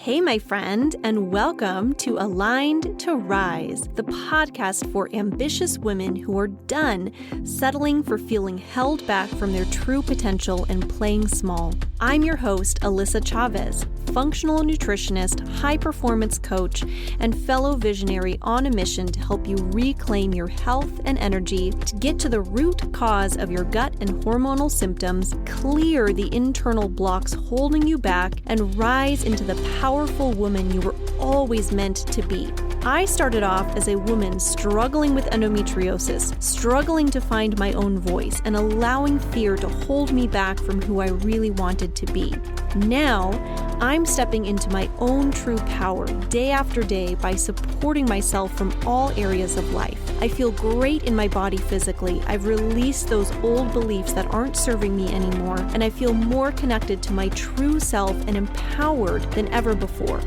Hey, my friend, and welcome to Aligned to Rise, the podcast for ambitious women who are done settling for feeling held back from their true potential and playing small. I'm your host, Alyssa Chavez, functional nutritionist, high-performance coach, and fellow visionary on a mission to help you reclaim your health and energy to get to the root cause of your gut and hormonal symptoms, clear the internal blocks holding you back, and rise into the powerful woman you were always meant to be. I started off as a woman struggling with endometriosis, struggling to find my own voice, and allowing fear to hold me back from who I really wanted to be. Now, I'm stepping into my own true power day after day by supporting myself from all areas of life. I feel great in my body physically. I've released those old beliefs that aren't serving me anymore, and I feel more connected to my true self and empowered than ever before.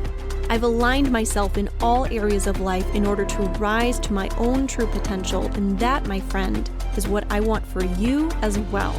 I've aligned myself in all areas of life in order to rise to my own true potential, and that, my friend, is what I want for you as well.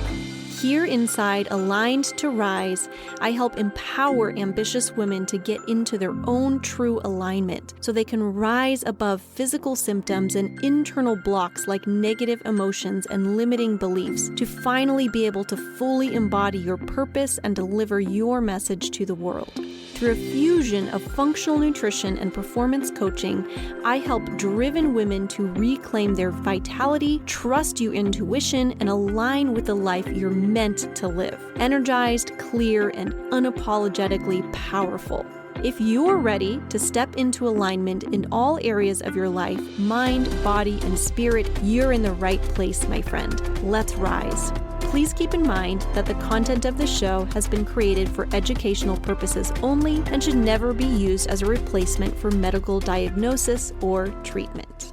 Here inside Aligned to Rise, I help empower ambitious women to get into their own true alignment so they can rise above physical symptoms and internal blocks like negative emotions and limiting beliefs to finally be able to fully embody your purpose and deliver your message to the world. Through a fusion of functional nutrition and performance coaching, I help driven women to reclaim their vitality, trust your intuition, and align with the life you're meant to live. Energized, clear, and unapologetically powerful. If you're ready to step into alignment in all areas of your life, mind, body, and spirit, you're in the right place, my friend. Let's rise. Please keep in mind that the content of the show has been created for educational purposes only and should never be used as a replacement for medical diagnosis or treatment.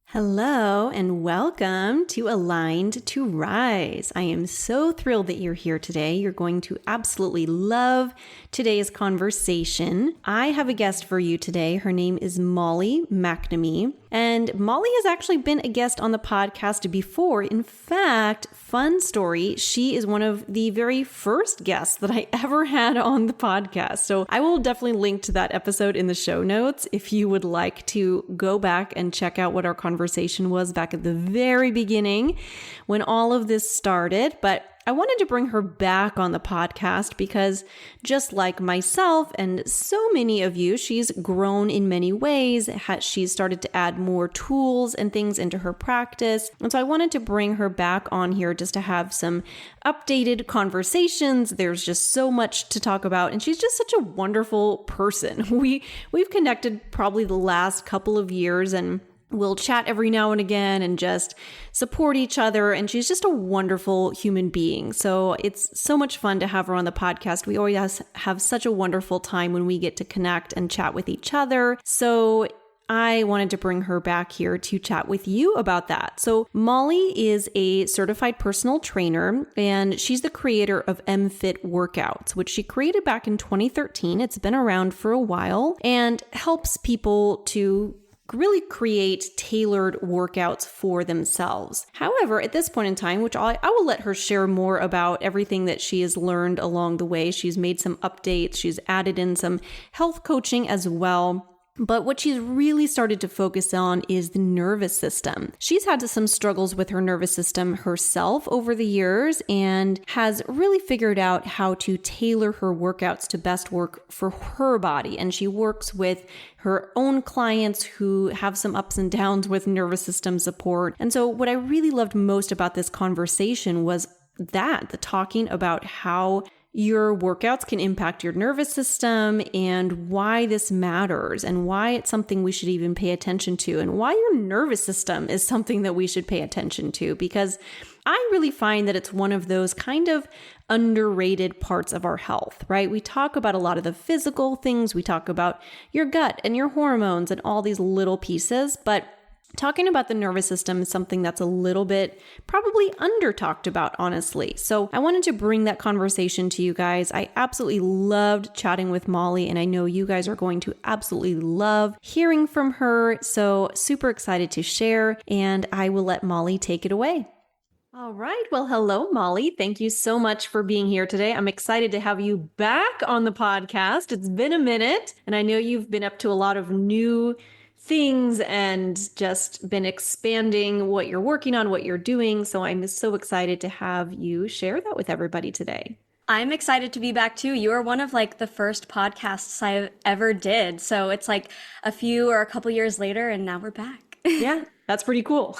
Hello and welcome to Aligned to Rise. I am so thrilled that you're here today. You're going to absolutely love today's conversation. I have a guest for you today. Her name is Molly McNamee. And Molly has actually been a guest on the podcast before. In fact, fun story, she is one of the very first guests that I ever had on the podcast. So I will definitely link to that episode in the show notes if you would like to go back and check out what our conversation was back at the very beginning when all of this started. But I wanted to bring her back on the podcast because just like myself and so many of you, she's grown in many ways. She's started to add more tools and things into her practice. And so I wanted to bring her back on here just to have some updated conversations. There's just so much to talk about. And she's just such a wonderful person. We've connected probably the last couple of years, and we'll chat every now and again and just support each other. And she's just a wonderful human being. So it's so much fun to have her on the podcast. We always have such a wonderful time when we get to connect and chat with each other. So I wanted to bring her back here to chat with you about that. So Molly is a certified personal trainer, and she's the creator of MFit Workouts, which she created back in 2013. It's been around for a while and helps people to really create tailored workouts for themselves. However, at this point in time, which I will let her share more about everything that she has learned along the way. She's made some updates. She's added in some health coaching as well. But what she's really started to focus on is the nervous system. She's had some struggles with her nervous system herself over the years and has really figured out how to tailor her workouts to best work for her body. And she works with her own clients who have some ups and downs with nervous system support. And so what I really loved most about this conversation was the talking about how your workouts can impact your nervous system and why this matters and why it's something we should even pay attention to and why your nervous system is something that we should pay attention to, because I really find that it's one of those kind of underrated parts of our health, right? We talk about a lot of the physical things. We talk about your gut and your hormones and all these little pieces, but talking about the nervous system is something that's a little bit probably under talked about, honestly. So I wanted to bring that conversation to you guys. I absolutely loved chatting with Molly, and I know you guys are going to absolutely love hearing from her. So super excited to share, and I will let Molly take it away. All right. Well, hello, Molly. Thank you so much for being here today. I'm excited to have you back on the podcast. It's been a minute, and I know you've been up to a lot of new things and just been expanding what you're working on, what you're doing. So I'm so excited to have you share that with everybody today. I'm excited to be back too. You are one of the first podcasts I ever did. So it's like a few or a couple years later and now we're back. Yeah, that's pretty cool.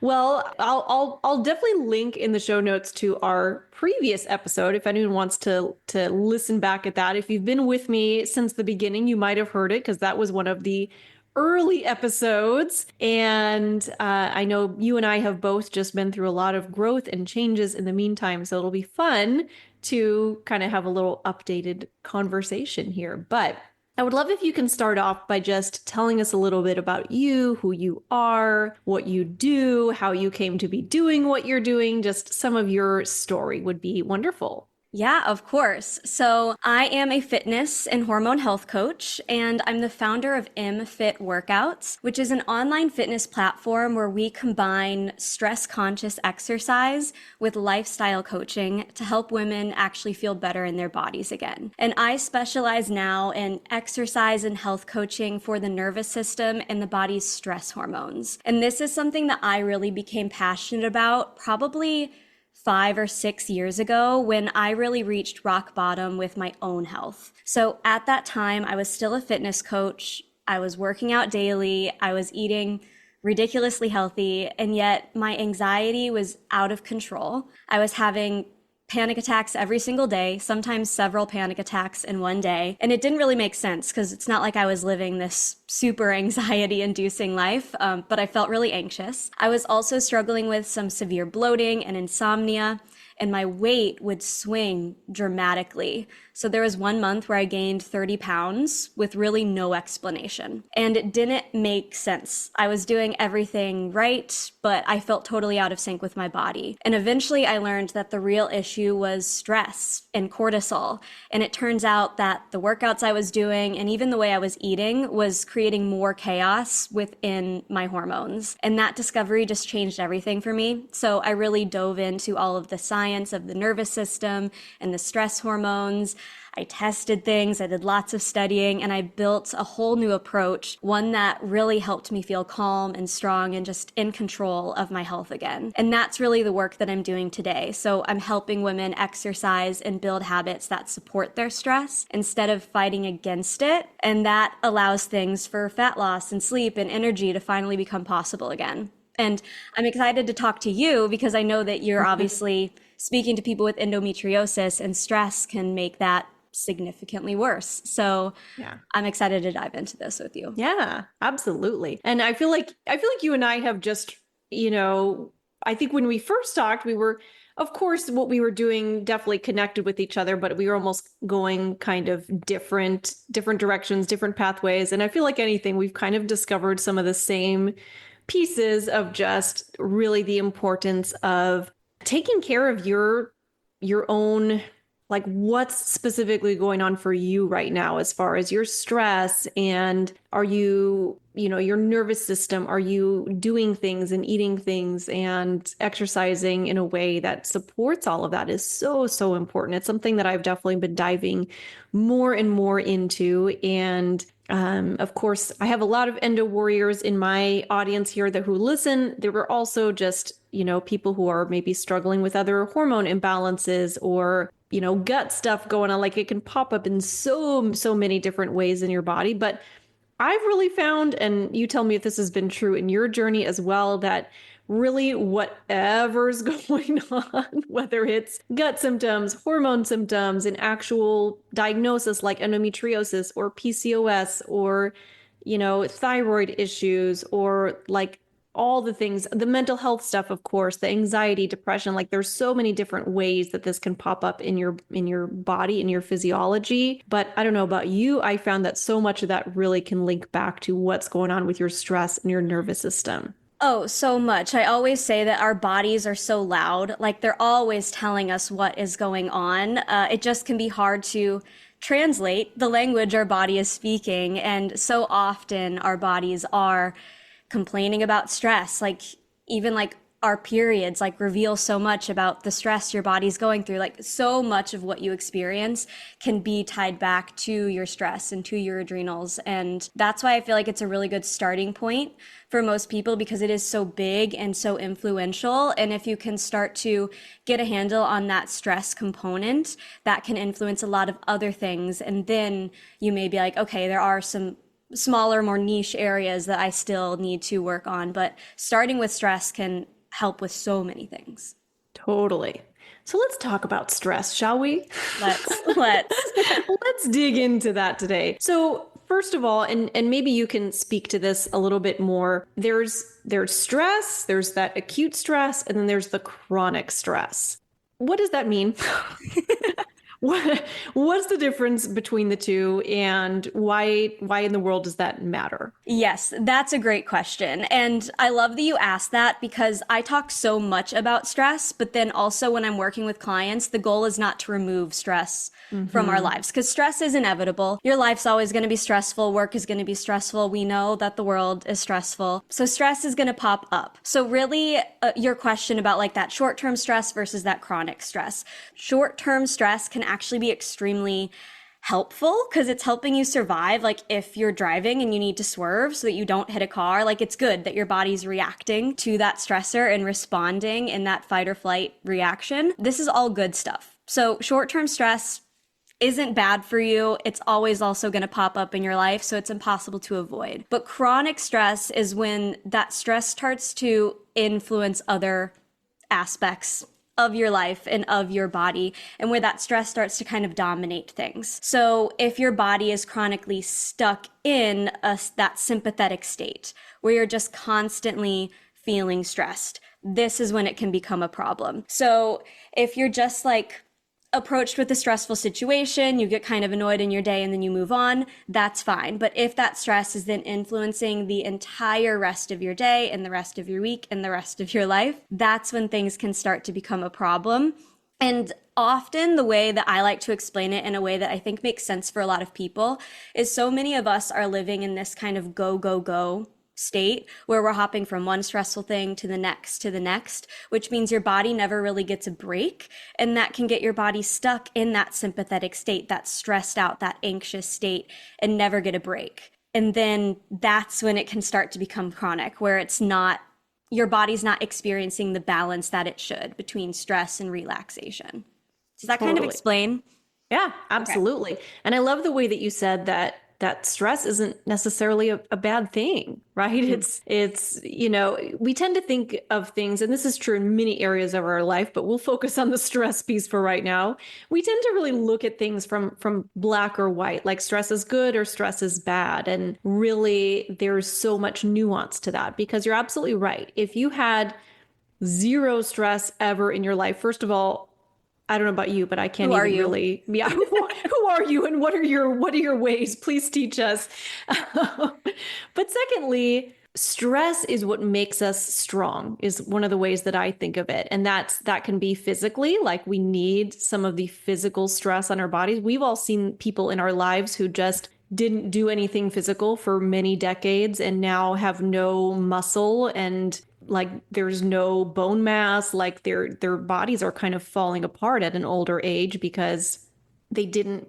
Well, I'll definitely link in the show notes to our previous episode if anyone wants to listen back at that. If you've been with me since the beginning, you might have heard it because that was one of the early episodes. And I know you and I have both just been through a lot of growth and changes in the meantime, so it'll be fun to kind of have a little updated conversation here. But I would love if you can start off by just telling us a little bit about you, who you are, what you do, how you came to be doing what you're doing. Just some of your story would be wonderful. Yeah, of course. So I am a fitness and hormone health coach, and I'm the founder of Fit Workouts, which is an online fitness platform where we combine stress-conscious exercise with lifestyle coaching to help women actually feel better in their bodies again. And I specialize now in exercise and health coaching for the nervous system and the body's stress hormones. And this is something that I really became passionate about probably 5 or 6 years ago when I really reached rock bottom with my own health. So at that time, I was still a fitness coach. I was working out daily. I was eating ridiculously healthy, and yet my anxiety was out of control. I was having panic attacks every single day, sometimes several panic attacks in one day. And it didn't really make sense because it's not like I was living this super anxiety inducing life, but I felt really anxious. I was also struggling with some severe bloating and insomnia, and my weight would swing dramatically. So there was 1 month where I gained 30 pounds with really no explanation. And it didn't make sense. I was doing everything right, but I felt totally out of sync with my body. And eventually I learned that the real issue was stress and cortisol. And it turns out that the workouts I was doing and even the way I was eating was creating more chaos within my hormones. And that discovery just changed everything for me. So I really dove into all of the science of the nervous system and the stress hormones. I tested things, I did lots of studying, and I built a whole new approach, one that really helped me feel calm and strong and just in control of my health again. And that's really the work that I'm doing today. So I'm helping women exercise and build habits that support their stress instead of fighting against it. And that allows things for fat loss and sleep and energy to finally become possible again. And I'm excited to talk to you because I know that you're obviously speaking to people with endometriosis, and stress can make that significantly worse. So yeah, I'm excited to dive into this with you. Yeah, absolutely. And I feel like you and I have just, I think when we first talked, we were, of course, what we were doing definitely connected with each other, but we were almost going kind of different directions, different pathways. And I feel like anything, we've kind of discovered some of the same pieces of just really the importance of taking care of your own, like what's specifically going on for you right now as far as your stress, and are you, your nervous system, are you doing things and eating things and exercising in a way that supports all of that is so, so important. It's something that I've definitely been diving more and more into. And of course, I have a lot of endo warriors in my audience here who listen. There were also just, people who are maybe struggling with other hormone imbalances or, gut stuff going on. Like it can pop up in so many different ways in your body. But I've really found, and you tell me if this has been true in your journey as well, that really whatever's going on, whether it's gut symptoms, hormone symptoms, an actual diagnosis like endometriosis or PCOS or, thyroid issues or like all the things, the mental health stuff, of course, the anxiety, depression, like there's so many different ways that this can pop up in your body, in your physiology. But I don't know about you, I found that so much of that really can link back to what's going on with your stress and your nervous system. Oh, so much. I always say that our bodies are so loud, like they're always telling us what is going on. It just can be hard to translate the language our body is speaking. And so often our bodies are complaining about stress, like even like our periods like reveal so much about the stress your body's going through. Like so much of what you experience can be tied back to your stress and to your adrenals. And that's why I feel like it's a really good starting point for most people, because it is so big and so influential. And if you can start to get a handle on that stress component, that can influence a lot of other things. And then you may be like, okay, there are some smaller, more niche areas that I still need to work on. But starting with stress can help with so many things. Totally. So let's talk about stress, shall we? Let's. Let's dig into that today. So first of all, and maybe you can speak to this a little bit more. There's stress, there's that acute stress, and then there's the chronic stress. What does that mean? What's the difference between the two, and why in the world does that matter? Yes, that's a great question. And I love that you asked that, because I talk so much about stress, but then also when I'm working with clients, the goal is not to remove stress from our lives, because stress is inevitable. Your life's always going to be stressful. Work is going to be stressful. We know that the world is stressful. So stress is going to pop up. So really your question about like that short-term stress versus that chronic stress. Short-term stress can actually be extremely helpful because it's helping you survive. Like if you're driving and you need to swerve so that you don't hit a car, like it's good that your body's reacting to that stressor and responding in that fight or flight reaction. This is all good stuff. So short-term stress isn't bad for you. It's always also going to pop up in your life, so it's impossible to avoid. But chronic stress is when that stress starts to influence other aspects of your life and of your body, and where that stress starts to kind of dominate things. So if your body is chronically stuck in that sympathetic state where you're just constantly feeling stressed, this is when it can become a problem. So if you're just like approached with a stressful situation, you get kind of annoyed in your day and then you move on, that's fine. But if that stress is then influencing the entire rest of your day and the rest of your week and the rest of your life, that's when things can start to become a problem. And often the way that I like to explain it in a way that I think makes sense for a lot of people is so many of us are living in this kind of go, go, go state where we're hopping from one stressful thing to the next, which means your body never really gets a break. And that can get your body stuck in that sympathetic state, that stressed out, that anxious state, and never get a break. And then that's when it can start to become chronic, where it's not, your body's not experiencing the balance that it should between stress and relaxation. Does that kind of explain? Yeah, absolutely. Okay. And I love the way that you said that stress isn't necessarily a bad thing, right? Mm-hmm. It's, we tend to think of things, and this is true in many areas of our life, but we'll focus on the stress piece for right now. We tend to really look at things from black or white, like stress is good or stress is bad. And really there's so much nuance to that, because you're absolutely right. If you had zero stress ever in your life, first of all, I don't know about you, but I can't even really. Yeah. Who are you, and what are your ways? Please teach us. But secondly, stress is what makes us strong, is one of the ways that I think of it. And that can be physically, like we need some of the physical stress on our bodies. We've all seen people in our lives who just didn't do anything physical for many decades and now have no muscle and like there's no bone mass, like their bodies are kind of falling apart at an older age because they didn't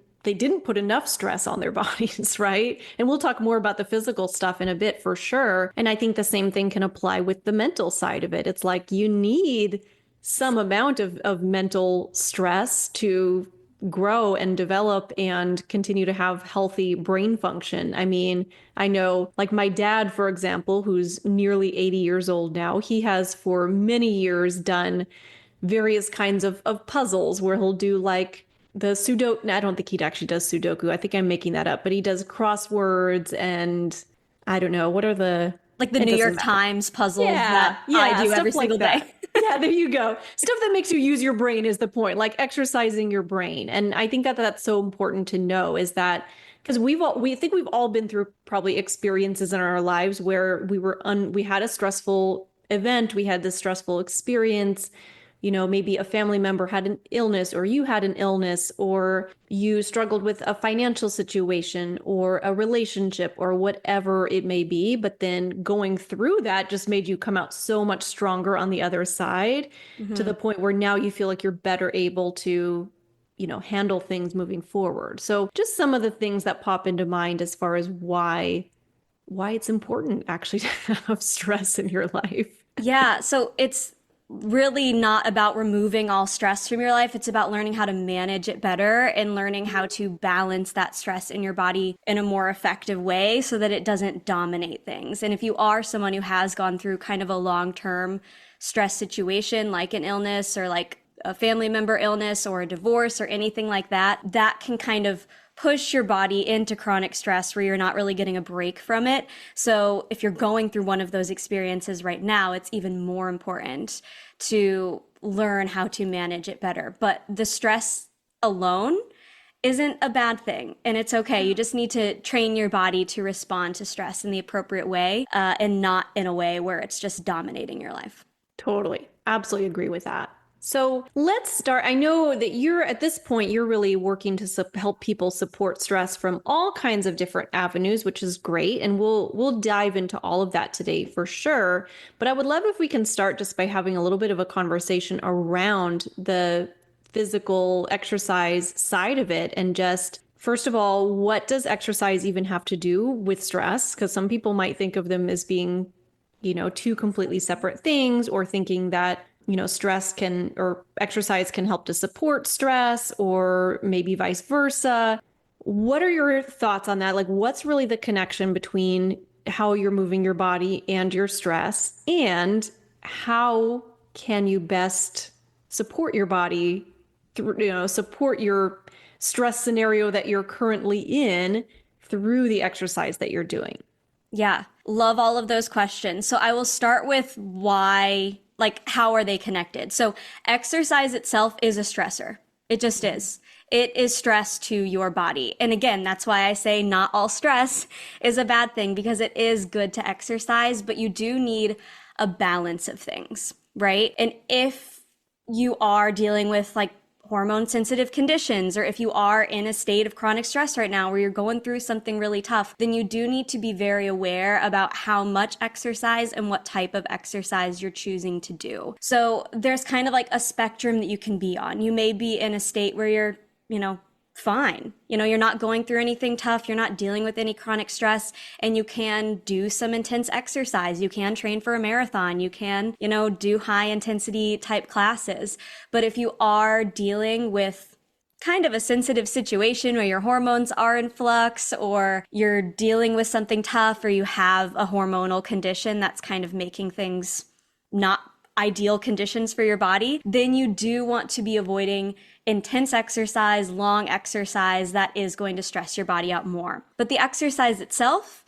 put enough stress on their bodies, right? And we'll talk more about the physical stuff in a bit for sure. And I think the same thing can apply with the mental side of it. It's like you need some amount of mental stress to grow and develop and continue to have healthy brain function. I mean, I know like my dad, for example, who's nearly 80 years old now, he has for many years done various kinds of puzzles where he'll do like the Sudoku. I don't think he actually does Sudoku. I think I'm making that up, but he does crosswords and I don't know, what are the... Like the New York Times puzzles that I do every single day. Yeah, there you go. Stuff that makes you use your brain is the point, like exercising your brain. And I think that that's so important to know, is that because we think we've all been through probably experiences in our lives where we had a stressful event, we had this stressful experience, maybe a family member had an illness or you had an illness or you struggled with a financial situation or a relationship or whatever it may be. But then going through that just made you come out so much stronger on the other side to the point where now you feel like you're better able to handle things moving forward. So just some of the things that pop into mind as far as why it's important actually to have stress in your life. Yeah, so it's really not about removing all stress from your life. It's about learning how to manage it better and learning how to balance that stress in your body in a more effective way so that it doesn't dominate things. And if you are someone who has gone through kind of a long-term stress situation, like an illness or like a family member illness or a divorce or anything like that, that can kind of push your body into chronic stress where you're not really getting a break from it. So if you're going through one of those experiences right now, it's even more important to learn how to manage it better. But the stress alone isn't a bad thing, and it's okay. You just need to train your body to respond to stress in the appropriate way, and not in a way where it's just dominating your life. Totally. Absolutely agree with that. So let's start. I know that at this point, you're really working to help people support stress from all kinds of different avenues, which is great. And we'll dive into all of that today for sure. But I would love if we can start just by having a little bit of a conversation around the physical exercise side of it. And just, first of all, what does exercise even have to do with stress? Because some people might think of them as being, two completely separate things, or thinking that stress or exercise can help to support stress, or maybe vice versa. What are your thoughts on that? Like, what's really the connection between how you're moving your body and your stress, and how can you best support your body through, support your stress scenario that you're currently in through the exercise that you're doing? Yeah, love all of those questions. So I will start with why. Like, how are they connected? So exercise itself is a stressor. It just is. It is stress to your body. And again, that's why I say not all stress is a bad thing, because it is good to exercise, but you do need a balance of things, right? And if you are dealing with like hormone sensitive conditions, or if you are in a state of chronic stress right now where you're going through something really tough, then you do need to be very aware about how much exercise and what type of exercise you're choosing to do. So there's kind of like a spectrum that you can be on. You may be in a state where you're, fine. You're not going through anything tough. You're not dealing with any chronic stress, and you can do some intense exercise. You can train for a marathon. You can, do high intensity type classes. But if you are dealing with kind of a sensitive situation where your hormones are in flux, or you're dealing with something tough, or you have a hormonal condition that's kind of making things not ideal conditions for your body, then you do want to be avoiding intense exercise, long exercise that is going to stress your body out more. But the exercise itself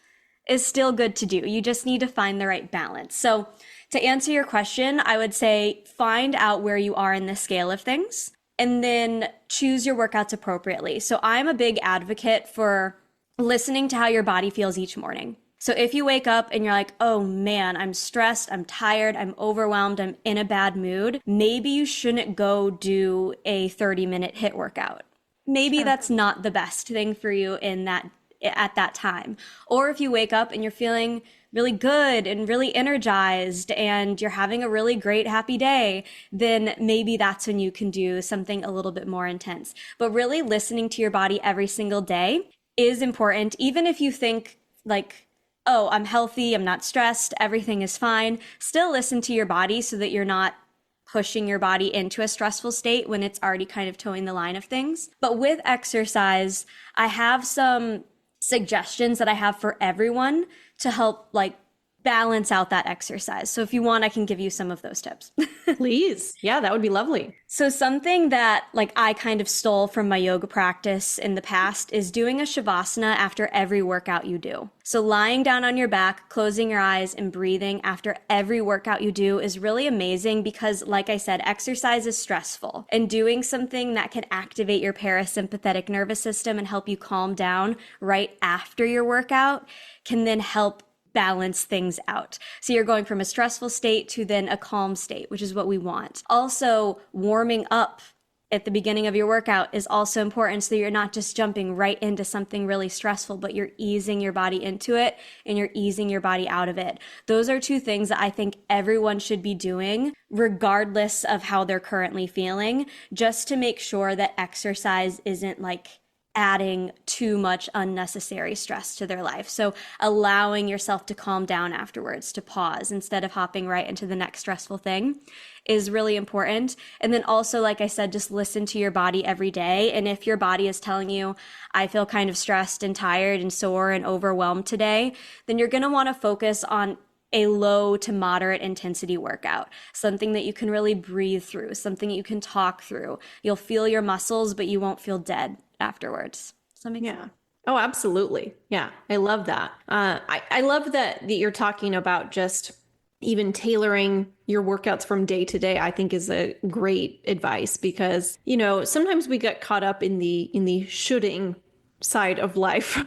is still good to do. You just need to find the right balance. So to answer your question, I would say find out where you are in the scale of things, and then choose your workouts appropriately. So I'm a big advocate for listening to how your body feels each morning. So if you wake up and you're like, oh man, I'm stressed, I'm tired, I'm overwhelmed, I'm in a bad mood, maybe you shouldn't go do a 30-minute HIIT workout. Maybe that's not the best thing for you at that time. Or if you wake up and you're feeling really good and really energized and you're having a really great, happy day, then maybe that's when you can do something a little bit more intense. But really listening to your body every single day is important, even if you think like, oh, I'm healthy, I'm not stressed, everything is fine. Still listen to your body so that you're not pushing your body into a stressful state when it's already kind of towing the line of things. But with exercise, I have some suggestions that I have for everyone to help like balance out that exercise. So if you want, I can give you some of those tips. Please. Yeah, that would be lovely. So something that like I kind of stole from my yoga practice in the past is doing a shavasana after every workout you do. So lying down on your back, closing your eyes, and breathing after every workout you do is really amazing because, like I said, exercise is stressful, and doing something that can activate your parasympathetic nervous system and help you calm down right after your workout can then help balance things out. So you're going from a stressful state to then a calm state, which is what we want. Also, warming up at the beginning of your workout is also important, so you're not just jumping right into something really stressful, but you're easing your body into it and you're easing your body out of it. Those are two things that I think everyone should be doing, regardless of how they're currently feeling, just to make sure that exercise isn't like adding too much unnecessary stress to their life. So allowing yourself to calm down afterwards, to pause instead of hopping right into the next stressful thing is really important. And then also, like I said, just listen to your body every day. And if your body is telling you, I feel kind of stressed and tired and sore and overwhelmed today, then you're going to want to focus on a low to moderate intensity workout, something that you can really breathe through, something that you can talk through. You'll feel your muscles, but you won't feel dead afterwards. Does that make sense? Oh, absolutely. Yeah. I love that. I love that you're talking about just even tailoring your workouts from day to day. I think is a great advice because, sometimes we get caught up in the shoulding side of life,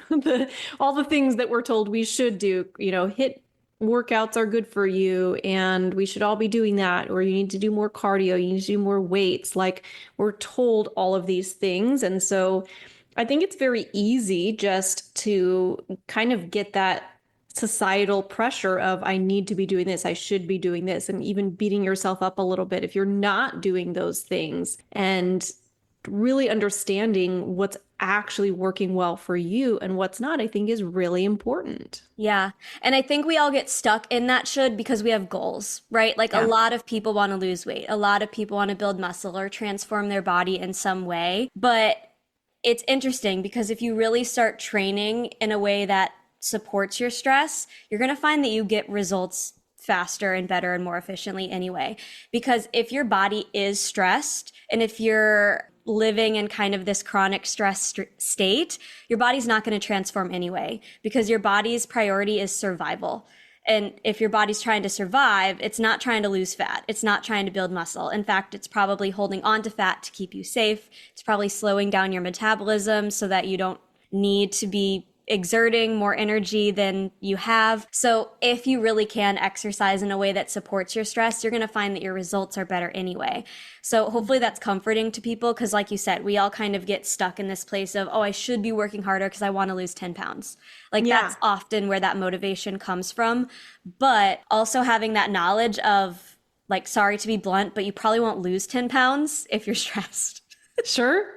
all the things that we're told we should do, hit workouts are good for you and we should all be doing that, or you need to do more cardio, you need to do more weights. Like we're told all of these things. And so I think it's very easy just to kind of get that societal pressure of I need to be doing this, I should be doing this, and even beating yourself up a little bit if you're not doing those things, and really understanding what's actually working well for you and what's not, I think is really important. Yeah. And I think we all get stuck in that should because we have goals, right? Like a lot of people want to lose weight. A lot of people want to build muscle or transform their body in some way. But it's interesting because if you really start training in a way that supports your stress, you're going to find that you get results faster and better and more efficiently anyway. Because if your body is stressed and if you're living in kind of this chronic stress state, your body's not going to transform anyway because your body's priority is survival. And if your body's trying to survive, it's not trying to lose fat. It's not trying to build muscle. In fact, it's probably holding on to fat to keep you safe. It's probably slowing down your metabolism so that you don't need to be exerting more energy than you have. So if you really can exercise in a way that supports your stress, you're going to find that your results are better anyway. So hopefully that's comforting to people because like you said, we all kind of get stuck in this place of, oh, I should be working harder because I want to lose 10 pounds. Like that's often where that motivation comes from. But also having that knowledge of like, sorry to be blunt, but you probably won't lose 10 pounds if you're stressed. Sure.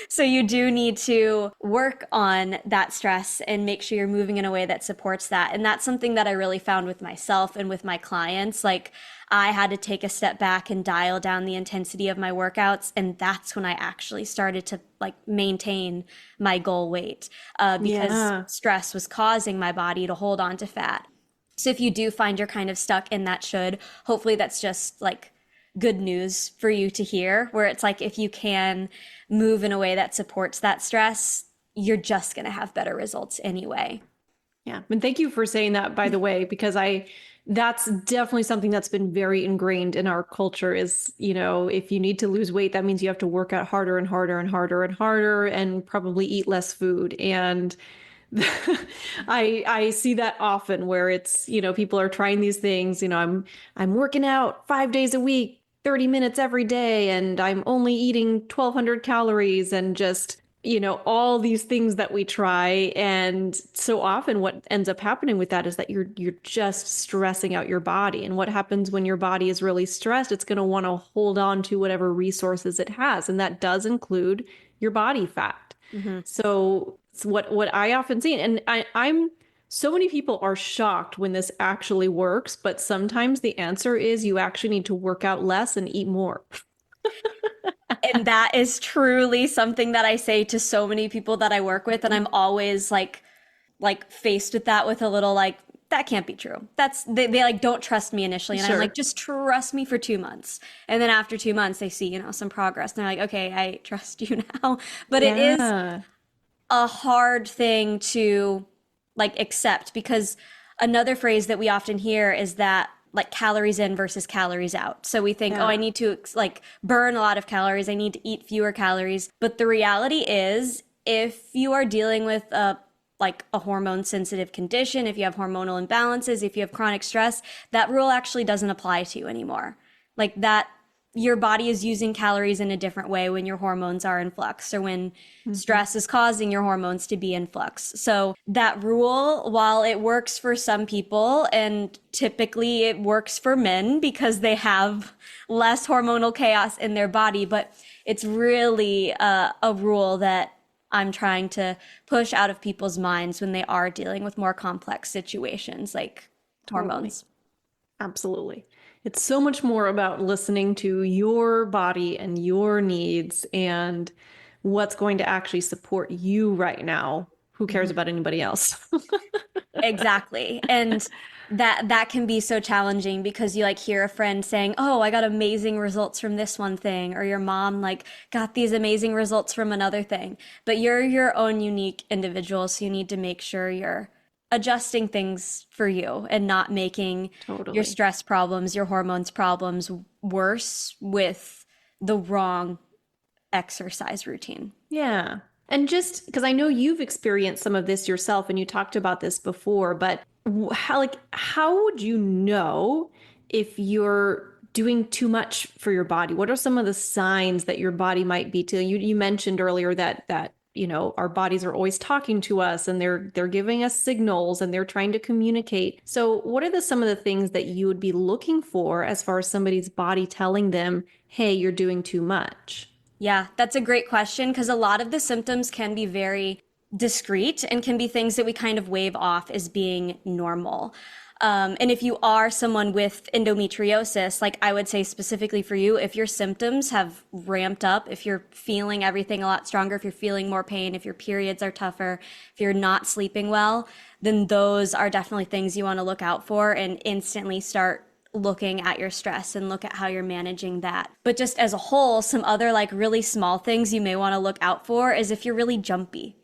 So you do need to work on that stress and make sure you're moving in a way that supports that. And that's something that I really found with myself and with my clients. Like I had to take a step back and dial down the intensity of my workouts. And that's when I actually started to like maintain my goal weight because stress was causing my body to hold on to fat. So if you do find you're kind of stuck in that should, hopefully that's just like good news for you to hear, where it's like if you can move in a way that supports that stress, you're just going to have better results anyway. Yeah. And thank you for saying that, by the way, because that's definitely something that's been very ingrained in our culture is, if you need to lose weight, that means you have to work out harder and harder and harder and harder and probably eat less food. And I see that often where it's, people are trying these things, I'm working out 5 days a week, 30 minutes every day, and I'm only eating 1,200 calories and just, all these things that we try. And so often what ends up happening with that is that you're just stressing out your body. And what happens when your body is really stressed, it's going to want to hold on to whatever resources it has. And that does include your body fat. Mm-hmm. So it's what I often see, and I'm so many people are shocked when this actually works, but sometimes the answer is you actually need to work out less and eat more. And that is truly something that I say to so many people that I work with. And I'm always like faced with that with a little like, that can't be true. They like don't trust me initially. And I'm like, just trust me for 2 months. And then after 2 months, they see, some progress. And they're like, okay, I trust you now. But it is a hard thing to like accept because another phrase that we often hear is that like calories in versus calories out. So we think, oh, I need to like burn a lot of calories. I need to eat fewer calories. But the reality is if you are dealing with a like a hormone sensitive condition, if you have hormonal imbalances, if you have chronic stress, that rule actually doesn't apply to you anymore. Like that, your body is using calories in a different way when your hormones are in flux or when stress is causing your hormones to be in flux. So that rule, while it works for some people, and typically it works for men because they have less hormonal chaos in their body, but it's really a rule that I'm trying to push out of people's minds when they are dealing with more complex situations like hormones. Absolutely. It's so much more about listening to your body and your needs and what's going to actually support you right now. Who cares about anybody else? Exactly. And that can be so challenging because you like hear a friend saying, "Oh, I got amazing results from this one thing," or your mom like got these amazing results from another thing. But you're your own unique individual, so you need to make sure you're adjusting things for you and not making your Totally. stress problems, your hormones problems worse with the wrong exercise routine. Yeah. And just because I know you've experienced some of this yourself and you talked about this before, but how would you know if you're doing too much for your body? What are some of the signs that your body might be to you? You mentioned earlier that our bodies are always talking to us and they're giving us signals and they're trying to communicate. So what are some of the things that you would be looking for as far as somebody's body telling them, hey, you're doing too much? Yeah, that's a great question because a lot of the symptoms can be very discreet and can be things that we kind of wave off as being normal. And if you are someone with endometriosis, like I would say specifically for you, if your symptoms have ramped up, if you're feeling everything a lot stronger, if you're feeling more pain, if your periods are tougher, if you're not sleeping well, then those are definitely things you want to look out for and instantly start looking at your stress and look at how you're managing that. But just as a whole, some other like really small things you may want to look out for is if you're really jumpy.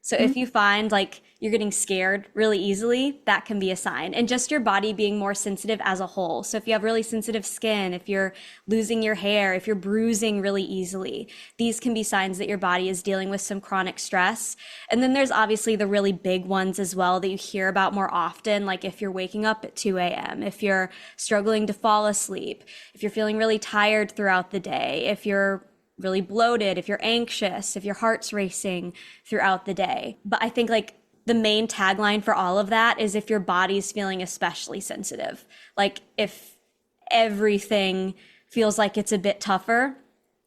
So if you find like you're getting scared really easily, that can be a sign. And just your body being more sensitive as a whole. So if you have really sensitive skin, if you're losing your hair, if you're bruising really easily, these can be signs that your body is dealing with some chronic stress. And then there's obviously the really big ones as well that you hear about more often, like if you're waking up at 2 a.m., if you're struggling to fall asleep, if you're feeling really tired throughout the day, if you're really bloated, if you're anxious, if your heart's racing throughout the day. But I think like the main tagline for all of that is if your body's feeling especially sensitive, like if everything feels like it's a bit tougher,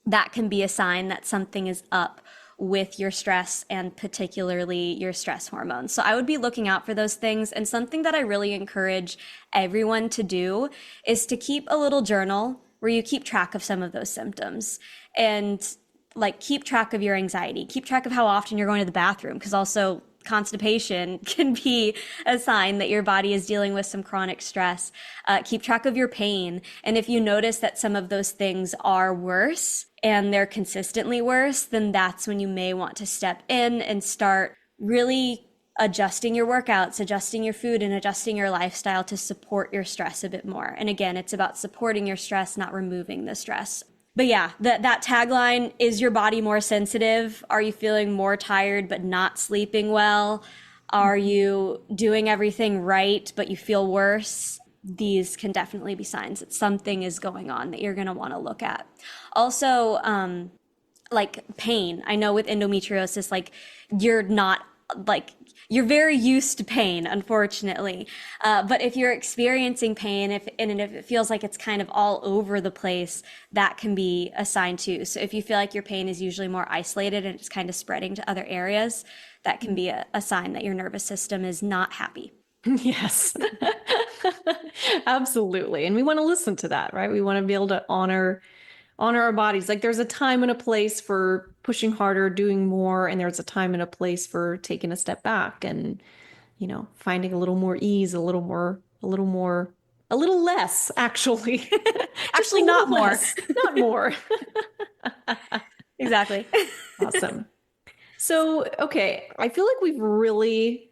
that can be a sign that something is up with your stress and particularly your stress hormones. So I would be looking out for those things. And something that I really encourage everyone to do is to keep a little journal where you keep track of some of those symptoms and like keep track of your anxiety, keep track of how often you're going to the bathroom, because also constipation can be a sign that your body is dealing with some chronic stress. Keep track of your pain. And if you notice that some of those things are worse and they're consistently worse, then that's when you may want to step in and start really adjusting your workouts, adjusting your food, and adjusting your lifestyle to support your stress a bit more. And again, it's about supporting your stress, not removing the stress. But yeah, that tagline, is your body more sensitive? Are you feeling more tired but not sleeping well? Are you doing everything right but you feel worse? These can definitely be signs that something is going on that you're going to want to look at. Also, like pain. I know with endometriosis, like you're not like you're very used to pain, unfortunately. But if you're experiencing pain, if it feels like it's kind of all over the place, that can be a sign too. So if you feel like your pain is usually more isolated and it's kind of spreading to other areas, that can be a sign that your nervous system is not happy. Yes, absolutely. And we want to listen to that, right? We want to be able to honor our bodies. Like there's a time and a place for pushing harder, doing more, and there's a time and a place for taking a step back and, finding a little more ease, a little less, actually. Just Actually, a not little more. less, not more. Exactly. Awesome. So, okay, I feel like we've really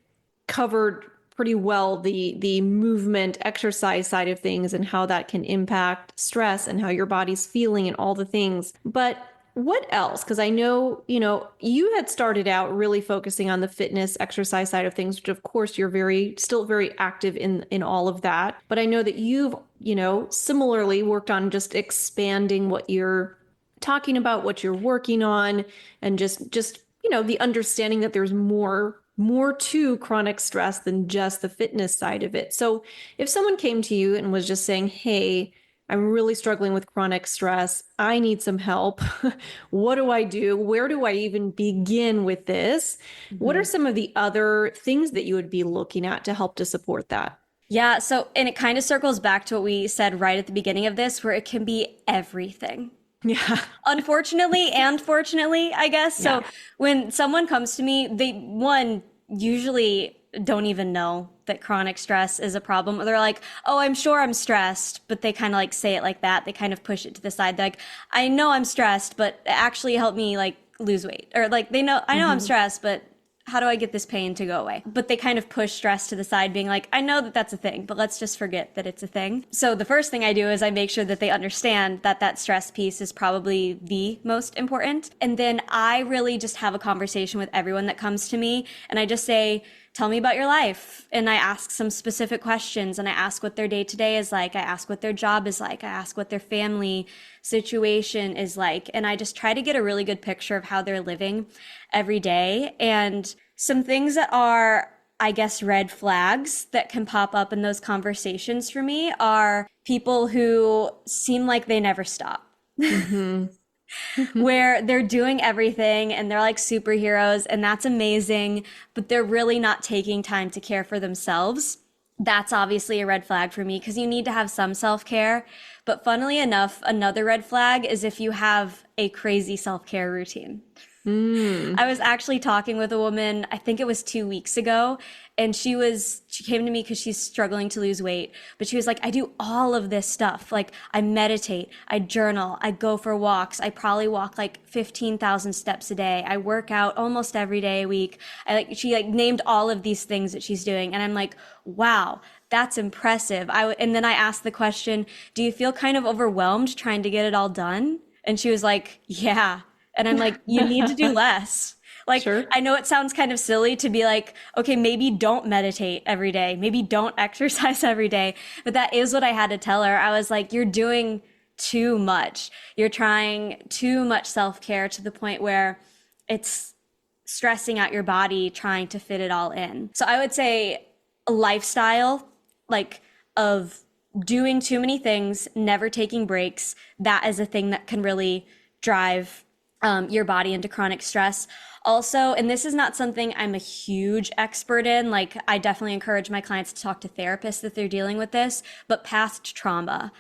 covered pretty well the movement exercise side of things and how that can impact stress and how your body's feeling and all the things. But what else? Because I know, you had started out really focusing on the fitness exercise side of things, which of course you're still very active in all of that. But I know that you've, similarly worked on just expanding what you're talking about, what you're working on, and just, the understanding that there's more to chronic stress than just the fitness side of it. So if someone came to you and was just saying, "Hey, I'm really struggling with chronic stress. I need some help. What do I do? Where do I even begin with this?" What are Mhm. some of the other things that you would be looking at to help to support that? Yeah, so, and it kind of circles back to what we said right at the beginning of this, where it can be everything. Yeah. Unfortunately and fortunately, I guess. So Yeah. when someone comes to me, they, one, usually don't even know that chronic stress is a problem. They're like, "Oh, I'm sure I'm stressed," but they kind of like say it like that. They kind of push it to the side. They're like, "I know I'm stressed, but it actually helped me like lose weight." Or like, I know I'm Hmm. stressed, but how do I get this pain to go away? But they kind of push stress to the side, being like, "I know that that's a thing, but let's just forget that it's a thing." So the first thing I do is I make sure that they understand that that stress piece is probably the most important. And then I really just have a conversation with everyone that comes to me. And I just say, "Tell me about your life." And I ask some specific questions, and I ask what their day to day is like. I ask what their job is like. I ask what their family situation is like. And I just try to get a really good picture of how they're living every day. And some things that are, I guess, red flags that can pop up in those conversations for me are people who seem like they never stop, Hmm. where they're doing everything and they're like superheroes, and that's amazing, but they're really not taking time to care for themselves. That's obviously a red flag for me, because you need to have some self care. But funnily enough, another red flag is if you have a crazy self care routine. Mm. I was actually talking with a woman, I think it was 2 weeks ago, and she came to me because she's struggling to lose weight. But she was like, "I do all of this stuff. Like, I meditate, I journal, I go for walks. I probably walk like 15,000 steps a day. I work out almost every day a week." She like named all of these things that she's doing. And I'm like, wow, that's impressive. And then I asked the question, "Do you feel kind of overwhelmed trying to get it all done?" And she was like, "Yeah." And I'm like, "You need to do less." Like, Sure. I know it sounds kind of silly to be like, okay, maybe don't meditate every day. Maybe don't exercise every day. But that is what I had to tell her. I was like, "You're doing too much. You're trying too much self-care to the point where it's stressing out your body trying to fit it all in." So I would say a lifestyle, like, of doing too many things, never taking breaks, that is a thing that can really drive your body into chronic stress. Also, and this is not something I'm a huge expert in, like, I definitely encourage my clients to talk to therapists if they're dealing with this, but past trauma.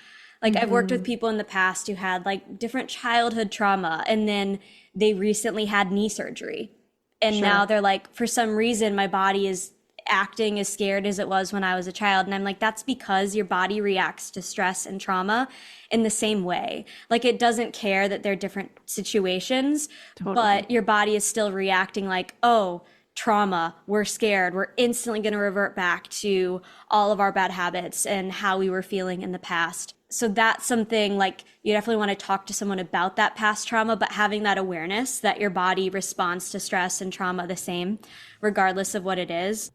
Like, I've worked with Hmm. people in the past who had like different childhood trauma, and then they recently had knee surgery. And now Sure. they're like, "For some reason, my body is acting as scared as it was when I was a child." And I'm like, that's because your body reacts to stress and trauma in the same way. Like, it doesn't care that they're different situations, Totally. but your body is still reacting like, "Oh, trauma, we're scared. We're instantly going to revert back to all of our bad habits and how we were feeling in the past." So that's something, like, you definitely want to talk to someone about that past trauma, but having that awareness that your body responds to stress and trauma the same, regardless of what it is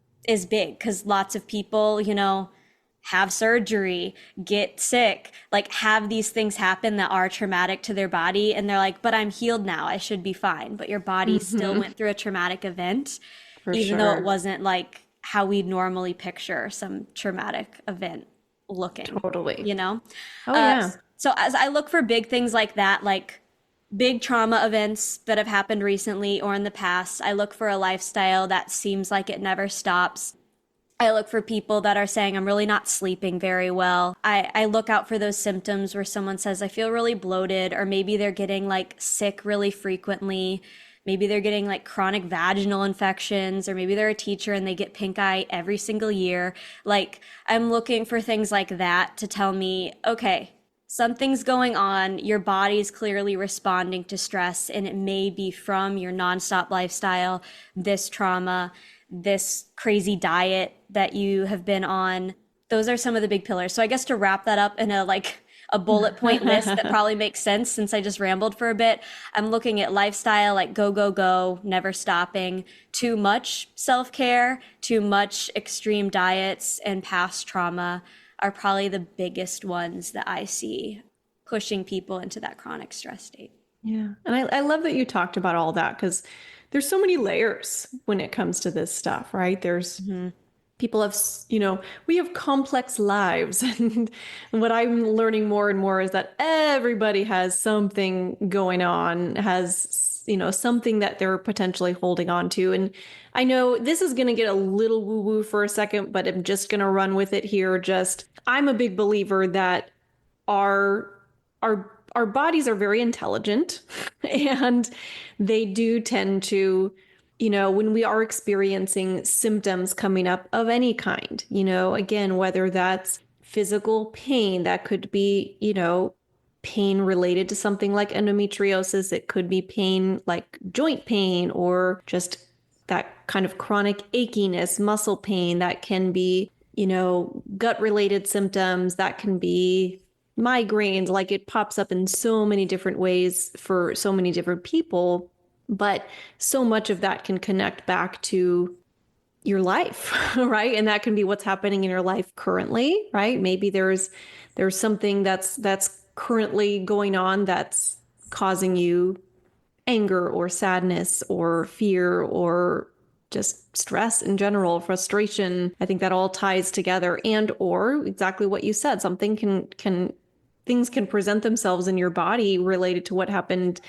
big, because lots of people, have surgery, get sick, like, have these things happen that are traumatic to their body. And they're like, "But I'm healed now. I should be fine." But your body still Hmm. went through a traumatic event, For even though it sure. wasn't like how we normally picture some traumatic event looking, Totally. you know? Oh, Uh, yeah. so as I look for big things like that, like big trauma events that have happened recently or in the past, I look for a lifestyle that seems like it never stops. I look for people that are saying, "I'm really not sleeping very well." I look out for those symptoms where someone says, "I feel really bloated," or maybe they're getting like sick really frequently. Maybe they're getting like chronic vaginal infections, or maybe they're a teacher and they get pink eye every single year. Like, I'm looking for things like that to tell me, okay, something's going on. Your body's clearly responding to stress, and it may be from your nonstop lifestyle, this trauma, this crazy diet that you have been on. Those are some of the big pillars. So I guess to wrap that up in a like a bullet point list that probably makes sense since I just rambled for a bit. I'm looking at lifestyle, like go, go, go, never stopping, too much self-care, too much extreme diets, and past trauma are probably the biggest ones that I see pushing people into that chronic stress state. Yeah. And I love that you talked about all that because there's so many layers when it comes to this stuff, right? There's people have, we have complex lives. And what I'm learning more and more is that everybody has something going on, has, something that they're potentially holding on to. And I know this is going to get a little woo woo for a second, but I'm just going to run with it here. I'm a big believer that our our bodies are very intelligent and they do tend to, when we are experiencing symptoms coming up of any kind, again, whether that's physical pain, that could be, pain related to something like endometriosis. It could be pain like joint pain or just that kind of chronic achiness, muscle pain. That can be, gut related symptoms. That can be migraines. Like it pops up in so many different ways for so many different people, but so much of that can connect back to your life, right? And that can be what's happening in your life currently, right? Maybe there's something that's currently going on that's causing you anger or sadness or fear or just stress in general, frustration. I think that all ties together. And or exactly what you said, something things can present themselves in your body related to what happened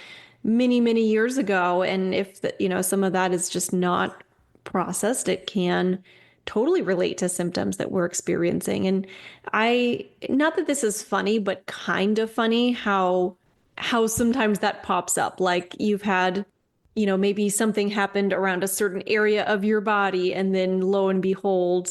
many, many years ago. And if some of that is just not processed, it can totally relate to symptoms that we're experiencing. And not that this is funny, but kind of funny how sometimes that pops up. Like you've had, maybe something happened around a certain area of your body, and then lo and behold,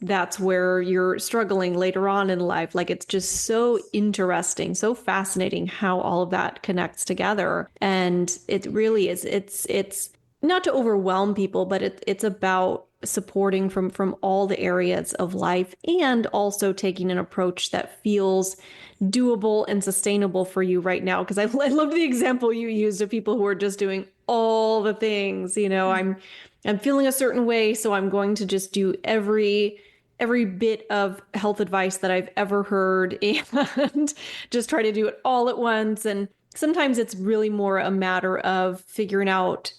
that's where you're struggling later on in life. Like it's just so interesting, so fascinating how all of that connects together. And it really is, it's not to overwhelm people, but it's about supporting from all the areas of life and also taking an approach that feels doable and sustainable for you right now. Because I love the example you used of people who are just doing all the things, I'm feeling a certain way, so I'm going to just do every bit of health advice that I've ever heard and just try to do it all at once. And sometimes it's really more a matter of figuring out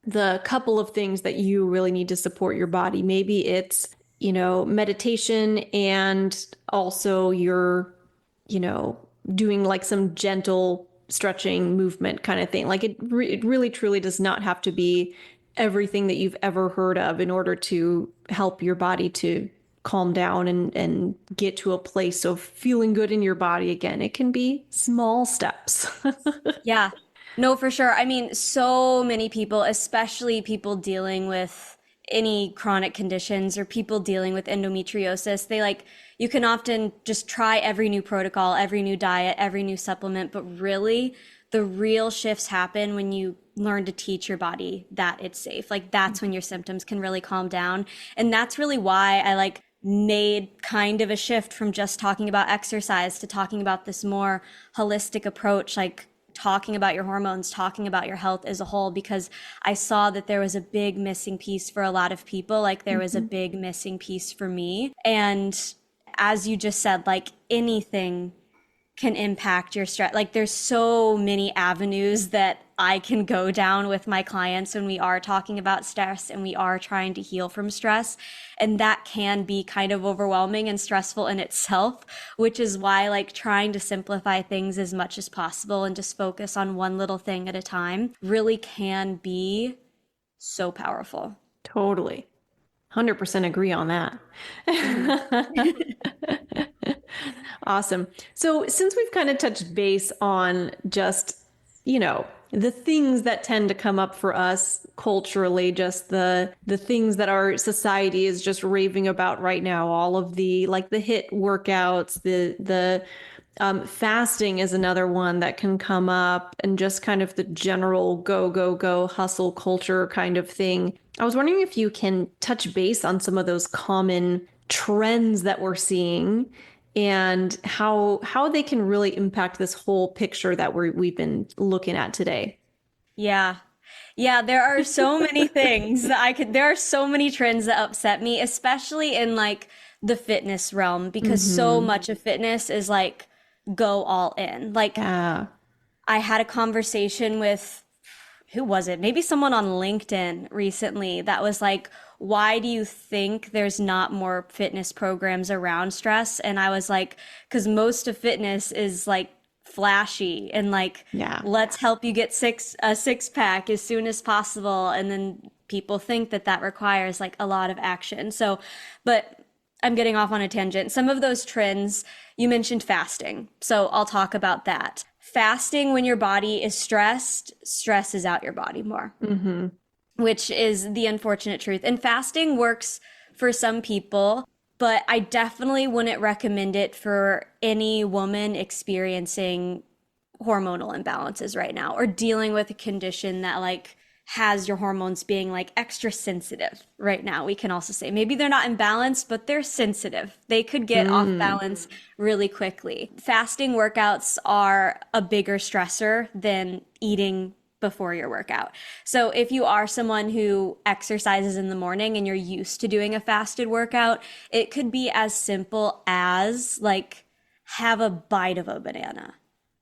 the couple of things that you really need to support your body. Maybe it's, meditation, and also you're, doing like some gentle stretching movement kind of thing. Like it really truly does not have to be everything that you've ever heard of in order to help your body to calm down and get to a place of feeling good in your body again. It can be small steps. Yeah, no, for sure. I mean, so many people, especially people dealing with any chronic conditions or people dealing with endometriosis, you can often just try every new protocol, every new diet, every new supplement, but really the real shifts happen when you learn to teach your body that it's safe. Like that's when your symptoms can really calm down. And that's really why I made kind of a shift from just talking about exercise to talking about this more holistic approach, like talking about your hormones, talking about your health as a whole, because I saw that there was a big missing piece for a lot of people. Like there was a big missing piece for me. And as you just said, like anything can impact your stress. Like there's so many avenues that I can go down with my clients when we are talking about stress and we are trying to heal from stress. And that can be kind of overwhelming and stressful in itself, which is why trying to simplify things as much as possible and just focus on one little thing at a time really can be so powerful. Totally. 100% agree on that. Awesome. So since we've kind of touched base on just, the things that tend to come up for us culturally, just the things that our society is just raving about right now, all of the HIIT workouts, the fasting is another one that can come up, and just kind of the general go, go, go hustle culture kind of thing. I was wondering if you can touch base on some of those common trends that we're seeing and how they can really impact this whole picture that we've been looking at today. Yeah. Yeah, there are so many things that there are so many trends that upset me, especially in like the fitness realm, because so Mm-hmm. much of fitness is like go all in. Like Yeah. I had a conversation with, who was it? Maybe someone on LinkedIn recently that was like, why do you think there's not more fitness programs around stress? And I was like, because most of fitness is like flashy and like, Yeah. let's help you get a six pack as soon as possible. And then people think that that requires like a lot of action. So, but I'm getting off on a tangent. Some of those trends, you mentioned fasting. So I'll talk about that. Fasting when your body is stressed, stresses out your body more, Mm-hmm. which is the unfortunate truth. And fasting works for some people, but I definitely wouldn't recommend it for any woman experiencing hormonal imbalances right now or dealing with a condition that like has your hormones being like extra sensitive right now. We can also say maybe they're not imbalanced, but they're sensitive. They could get off Mm. balance really quickly. Fasting workouts are a bigger stressor than eating before your workout. So if you are someone who exercises in the morning and you're used to doing a fasted workout, it could be as simple as like have a bite of a banana.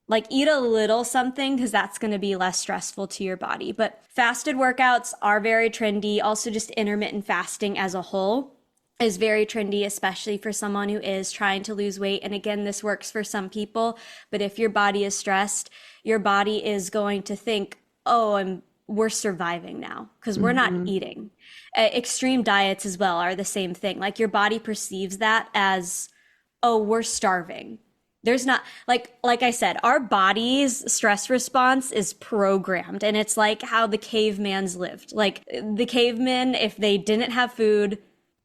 Like eat a little something because that's going to be less stressful to your body. But fasted workouts are very trendy. Also, just intermittent fasting as a whole is very trendy, especially for someone who is trying to lose weight. And again, this works for some people. But if your body is stressed, your body is going to think, oh, we're surviving now because we're not Mm-hmm. eating. Extreme diets as well are the same thing. Like your body perceives that as, oh, we're starving. There's not like I said, our body's stress response is programmed and it's like how the cavemans lived. Like the cavemen, if they didn't have food,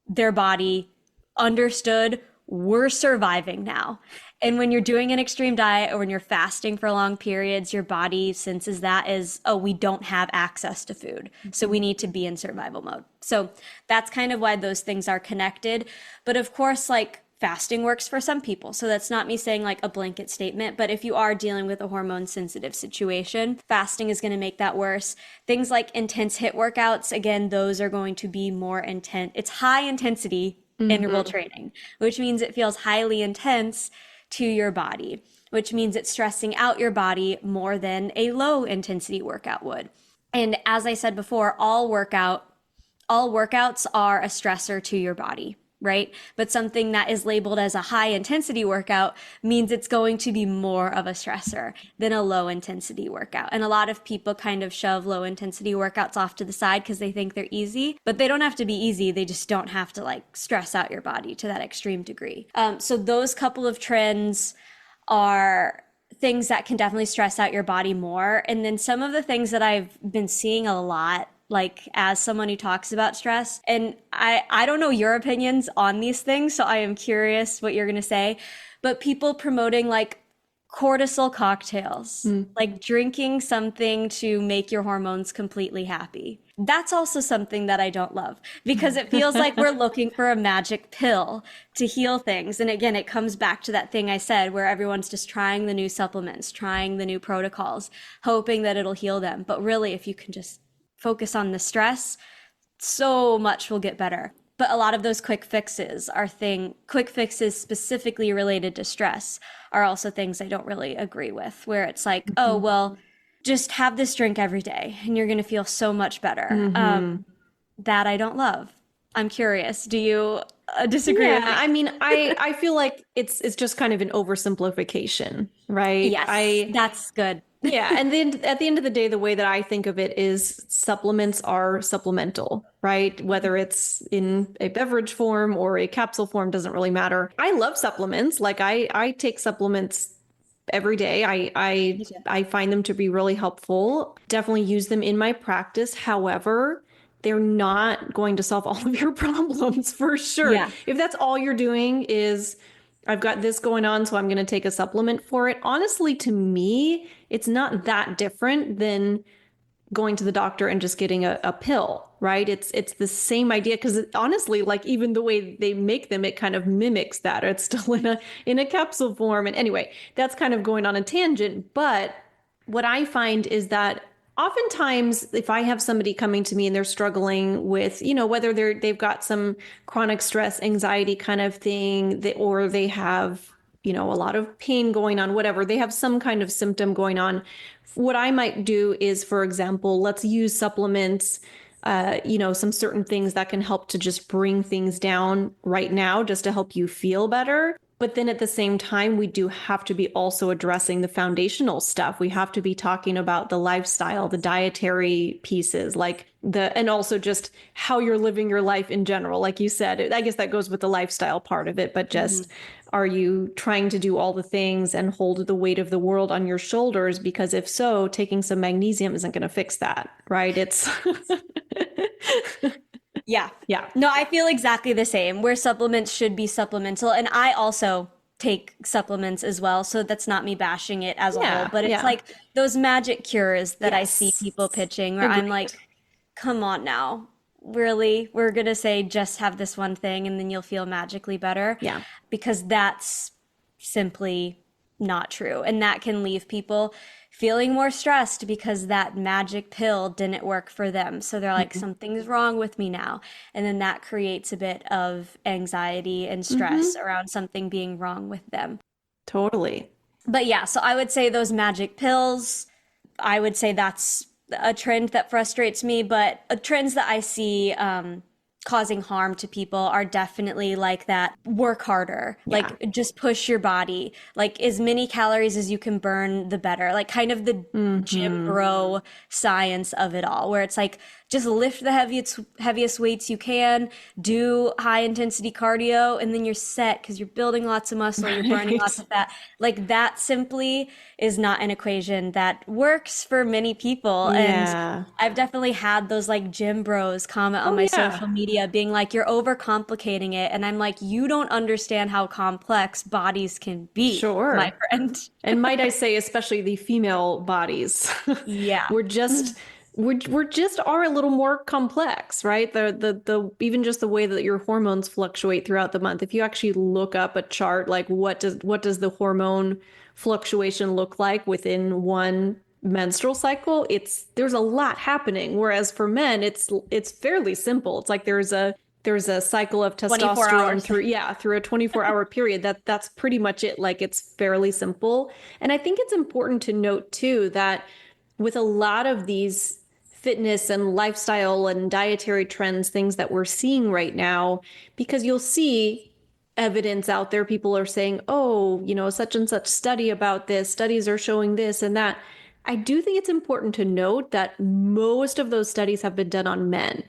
their body understood we're surviving now. And when you're doing an extreme diet or when you're fasting for long periods, your body senses that as, oh, we don't have access to food. So we need to be in survival mode. So that's kind of why those things are connected. But of course, like fasting works for some people. So that's not me saying like a blanket statement, but if you are dealing with a hormone sensitive situation, fasting is going to make that worse. Things like intense HIIT workouts, again, those are going to be more intense. It's high intensity interval Mm-hmm. training, which means it feels highly intense to your body, which means it's stressing out your body more than a low intensity workout would. And as I said before, all workouts are a stressor to your body, right? But something that is labeled as a high intensity workout means it's going to be more of a stressor than a low intensity workout. And a lot of people kind of shove low intensity workouts off to the side because they think they're easy, but they don't have to be easy. They just don't have to like stress out your body to that extreme degree. So those couple of trends are things that can definitely stress out your body more. And then some of the things that I've been seeing a lot, like as someone who talks about stress, and I don't know your opinions on these things, so I am curious what you're going to say, but people promoting like cortisol cocktails, Mm. like drinking something to make your hormones completely happy. That's also something that I don't love because it feels like we're looking for a magic pill to heal things. And again, it comes back to that thing I said where everyone's just trying the new supplements, trying the new protocols, hoping that it'll heal them. But really, if you can just focus on the stress, so much will get better. But a lot of those quick fixes specifically related to stress are also things I don't really agree with, where it's like, oh, Mm-hmm. well, just have this drink every day and you're going to feel so much better. Mm-hmm. That I don't love. I'm curious. Do you disagree with Yeah, me? I mean, I feel like it's just kind of an oversimplification, right? Yes, that's good. Yeah, and then at the end of the day, the way that I think of it is supplements are supplemental, right? Whether it's in a beverage form or a capsule form, doesn't really matter. I love supplements. Like I take supplements every day. Me too. I find them to be really helpful. Definitely use them in my practice. However, they're not going to solve all of your problems for sure. Yeah. If that's all you're doing is I've got this going on, so I'm going to take a supplement for it. Honestly, to me, it's not that different than going to the doctor and just getting a pill, right? It's the same idea because honestly, like even the way they make them, it kind of mimics that. It's still in a capsule form. And anyway, that's kind of going on a tangent. But what I find is that oftentimes if I have somebody coming to me and they're struggling with, whether they've got some chronic stress, anxiety kind of thing, or they have, a lot of pain going on, whatever, they have some kind of symptom going on. What I might do is, for example, let's use supplements, some certain things that can help to just bring things down right now, just to help you feel better. But then at the same time, we do have to be also addressing the foundational stuff. We have to be talking about the lifestyle, the dietary pieces, and also just how you're living your life in general. Like you said, I guess that goes with the lifestyle part of it, but just are you trying to do all the things and hold the weight of the world on your shoulders? Because if so, taking some magnesium isn't going to fix that, right? It's Yeah. Yeah. No, I feel exactly the same, where supplements should be supplemental. And I also take supplements as well. So that's not me bashing it as a whole, but it's like those magic cures that I see people pitching where I'm like, come on now. Really? We're going to say just have this one thing and then you'll feel magically better? Yeah. Because that's simply not true. And that can leave people feeling more stressed because that magic pill didn't work for them. So they're like, something's wrong with me now. And then that creates a bit of anxiety and stress around something being wrong with them. Totally. But yeah, so I would say those magic pills, I would say that's a trend that frustrates me, but trends that I see causing harm to people are definitely like that work harder, like just push your body, like as many calories as you can burn, the better, like kind of the gym bro science of it all, where it's like, just lift the heaviest weights you can, do high intensity cardio, and then you're set because you're building lots of muscle, you're burning lots of fat. Like that simply is not an equation that works for many people. And I've definitely had those like gym bros comment on my social media being like, you're overcomplicating it. And I'm like, you don't understand how complex bodies can be, my friend. And might I say, especially the female bodies. We're just are a little more complex, right? The even just the way that your hormones fluctuate throughout the month. If you actually look up a chart, like what does the hormone fluctuation look like within one menstrual cycle? There's a lot happening. Whereas for men, it's fairly simple. It's like there's a cycle of testosterone through a 24-hour period. That's pretty much it. Like it's fairly simple. And I think it's important to note too that with a lot of these fitness and lifestyle and dietary trends, things that we're seeing right now, because you'll see evidence out there. People are saying, oh, such and such study about this, studies are showing this and that. I do think it's important to note that most of those studies have been done on men.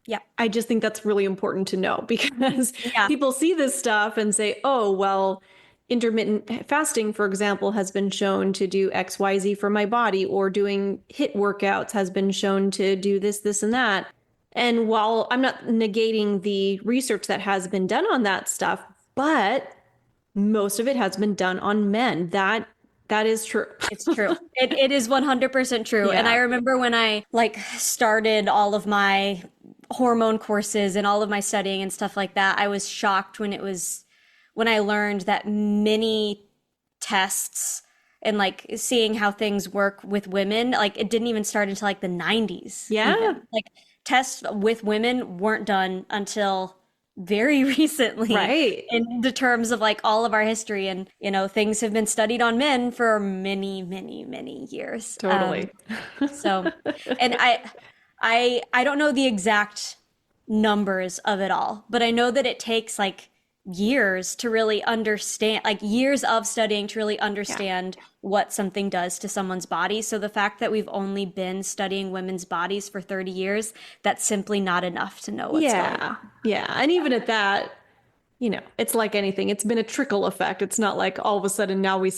Yeah. I just think that's really important to know because people see this stuff and say, oh, well, intermittent fasting, for example, has been shown to do XYZ for my body, or doing HIIT workouts has been shown to do this, and that. And while I'm not negating the research that has been done on that stuff, but most of it has been done on men. That is true. It's true. It is 100% true. And I remember when I started all of my hormone courses and all of my studying and stuff like that, I was shocked when I learned that many tests and seeing how things work with women, it didn't even start until the 90s. Yeah. Even. Tests with women weren't done until very recently. Right. In the terms of all of our history. And, things have been studied on men for many, many, many years. Totally. And I don't know the exact numbers of it all, but I know that it takes years to really understand, years of studying to really understand what something does to someone's body. So the fact that we've only been studying women's bodies for 30 years, that's simply not enough to know what's going on. Yeah. And even at that, it's like anything. It's been a trickle effect. It's not like all of a sudden now we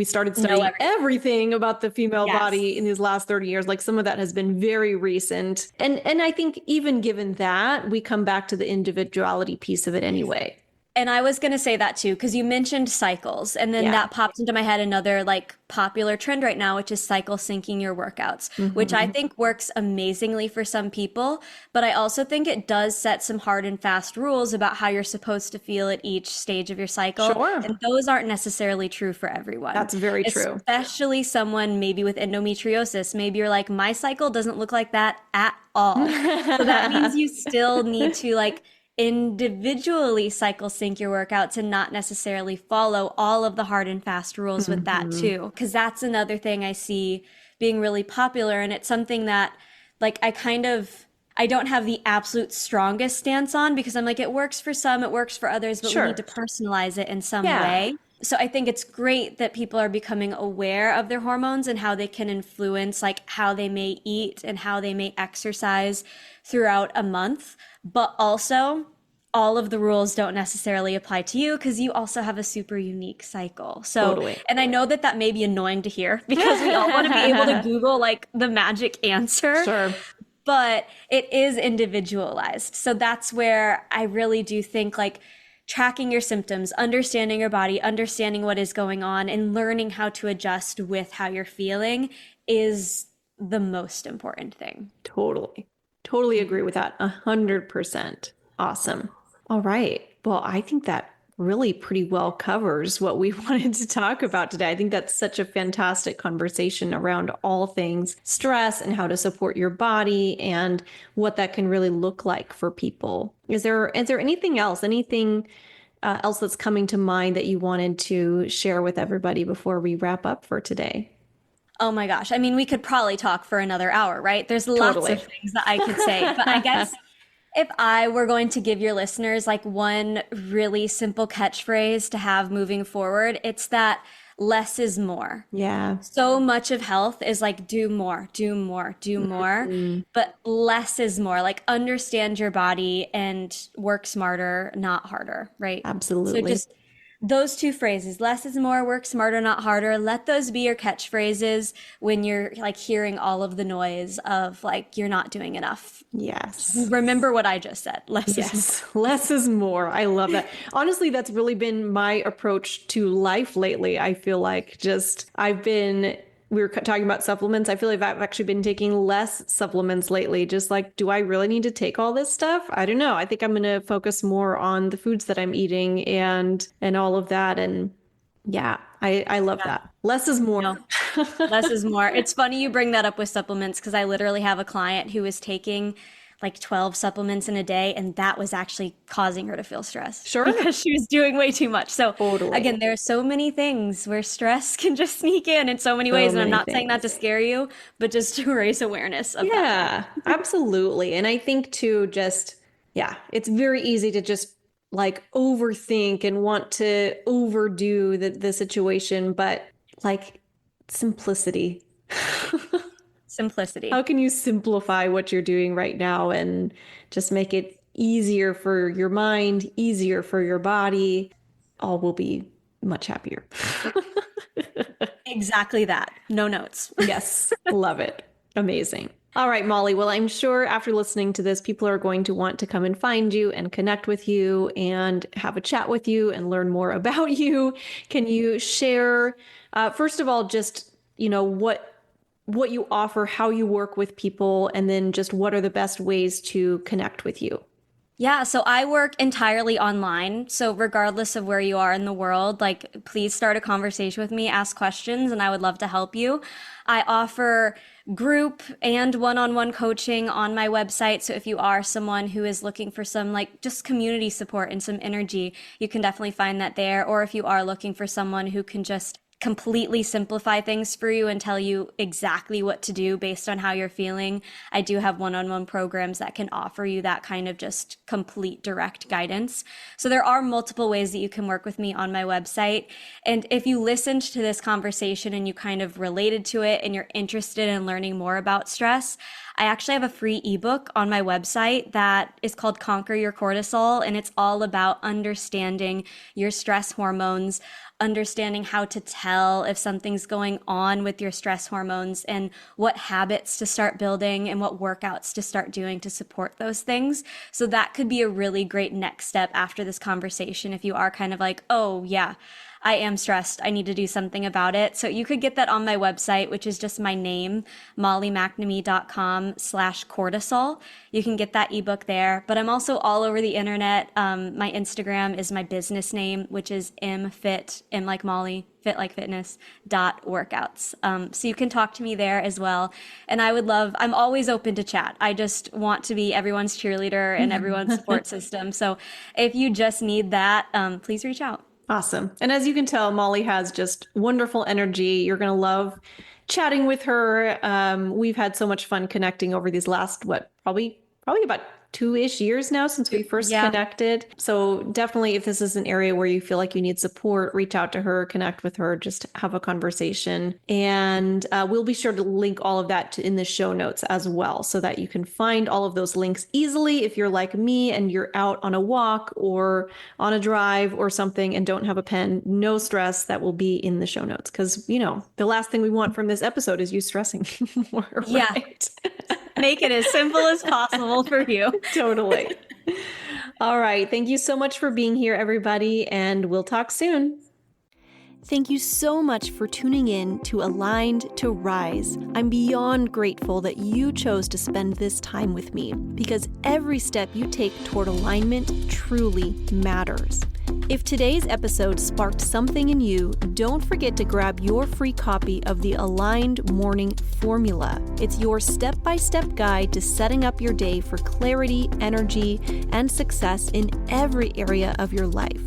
started studying everything about the female body in these last 30 years. Some of that has been very recent. And I think even given that, we come back to the individuality piece of it anyway. And I was going to say that too, because you mentioned cycles, and then Yeah. that popped into my head another like popular trend right now, which is cycle syncing your workouts, which I Hmm. think works amazingly for some people. But I also think it does set some hard and fast rules about how you're supposed to feel at each stage of your cycle. Sure. And those aren't necessarily true for everyone, That's very true. especially someone maybe with endometriosis. Maybe you're like, my cycle doesn't look like that at all. So that means you still need to like individually cycle sync your workouts and not necessarily follow all of the hard and fast rules with that Hmm. too. Because that's another thing I see being really popular. And it's something that, like, I don't have the absolute strongest stance on because I'm like, it works for some, it works for others, but we need Sure. to personalize it in some Yeah. way. So I think it's great that people are becoming aware of their hormones and how they can influence like how they may eat and how they may exercise throughout a month. But also, all of the rules don't necessarily apply to you because you also have a super unique cycle. So, Totally. and I know that that may be annoying to hear because we all want to be able to Google like the magic answer, Sure. but it is individualized. So that's where I really do think like tracking your symptoms, understanding your body, understanding what is going on, and learning how to adjust with how you're feeling is the most important thing. Totally. Totally agree with that. 100%. Awesome. All right. Well, I think that really pretty well covers what we wanted to talk about today. I think that's such a fantastic conversation around all things stress and how to support your body and what that can really look like for people. Is there anything else that's coming to mind that you wanted to share with everybody before we wrap up for today? Oh my gosh. I mean, we could probably talk for another hour, right? There's lots of Totally. things that I could say, but I guess if I were going to give your listeners like one really simple catchphrase to have moving forward, it's that less is more. Yeah. So much of health is like do more, do more, do more, Mm, but less is more. Like understand your body and work smarter, not harder, right? So absolutely. just those two phrases, less is more, work smarter, not harder. Let those be your catchphrases when you're like hearing all of the noise of like you're not doing enough. Yes. Remember what I just said. Less is more. Yes, less is more. I love that. Honestly, that's really been my approach to life lately. I feel like we were talking about supplements. I feel like I've actually been taking less supplements lately. Just like, do I really need to take all this stuff? I don't know. I think I'm going to focus more on the foods that I'm eating and all of that. And yeah, I love Yeah. that. Less is more. No. Less is more. It's funny you bring that up with supplements because I literally have a client who was taking like 12 supplements in a day, and that was actually causing her to feel stressed Sure. because she was doing way too much. So, Totally. again, there are so many things where stress can just sneak in so many So ways. And I'm many not saying that to things. scare you, but just to raise awareness of that. Yeah, absolutely. And I think too, yeah, it's very easy to just like overthink and want to overdo the situation, but like simplicity. Simplicity. How can you simplify what you're doing right now and just make it easier for your mind, easier for your body? All will be much happier. Exactly that. No notes. Yes, love it. Amazing. All right, Molly. Well, I'm sure after listening to this, people are going to want to come and find you and connect with you and have a chat with you and learn more about you. Can you share, first of all, just, what you offer, how you work with people, and then just what are the best ways to connect with you? Yeah, so I work entirely online. So regardless of where you are in the world, like please start a conversation with me, ask questions, and I would love to help you. I offer group and one-on-one coaching on my website. So if you are someone who is looking for some like just community support and some energy, you can definitely find that there. Or if you are looking for someone who can just completely simplify things for you and tell you exactly what to do based on how you're feeling. I do have one-on-one programs that can offer you that kind of just complete direct guidance. So there are multiple ways that you can work with me on my website. And if you listened to this conversation and you kind of related to it and you're interested in learning more about stress, I actually have a free ebook on my website that is called Conquer Your Cortisol, and it's all about understanding your stress hormones, understanding how to tell if something's going on with your stress hormones, and what habits to start building and what workouts to start doing to support those things. So that could be a really great next step after this conversation if you are kind of like, oh yeah, I am stressed, I need to do something about it. So you could get that on my website, which is just my name, mollymcnamee.com/cortisol. You can get that ebook there, but I'm also all over the internet. My Instagram is my business name, which is mfit, M like Molly, fit like fitness, .workouts. So you can talk to me there as well. And I'm always open to chat. I just want to be everyone's cheerleader and everyone's support system. So if you just need that, please reach out. Awesome. And as you can tell, Molly has just wonderful energy. You're going to love chatting with her. We've had so much fun connecting over these last, probably about 2-ish years now since we first connected. So definitely, if this is an area where you feel like you need support, reach out to her, connect with her, just have a conversation. And we'll be sure to link all of that in the show notes as well, so that you can find all of those links easily. If you're like me and you're out on a walk or on a drive or something and don't have a pen, no stress, that will be in the show notes. Because, the last thing we want from this episode is you stressing more, right? Make it as simple as possible for you. Totally. All right. Thank you so much for being here, everybody, and we'll talk soon. Thank you so much for tuning in to Aligned to Rise. I'm beyond grateful that you chose to spend this time with me, because every step you take toward alignment truly matters. If today's episode sparked something in you, don't forget to grab your free copy of the Aligned Morning Formula. It's your step-by-step guide to setting up your day for clarity, energy, and success in every area of your life.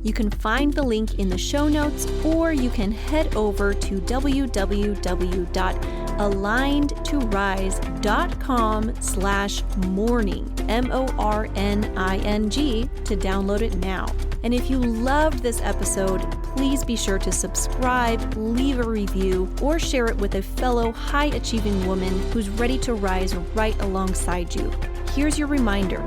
You can find the link in the show notes, or you can head over to www.alignedtorise.com/morning, MORNING, to download it now. And if you loved this episode, please be sure to subscribe, leave a review, or share it with a fellow high-achieving woman who's ready to rise right alongside you. Here's your reminder.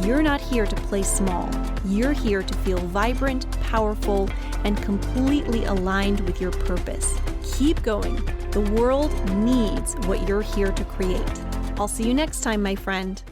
You're not here to play small. You're here to feel vibrant, powerful, and completely aligned with your purpose. Keep going. The world needs what you're here to create. I'll see you next time, my friend.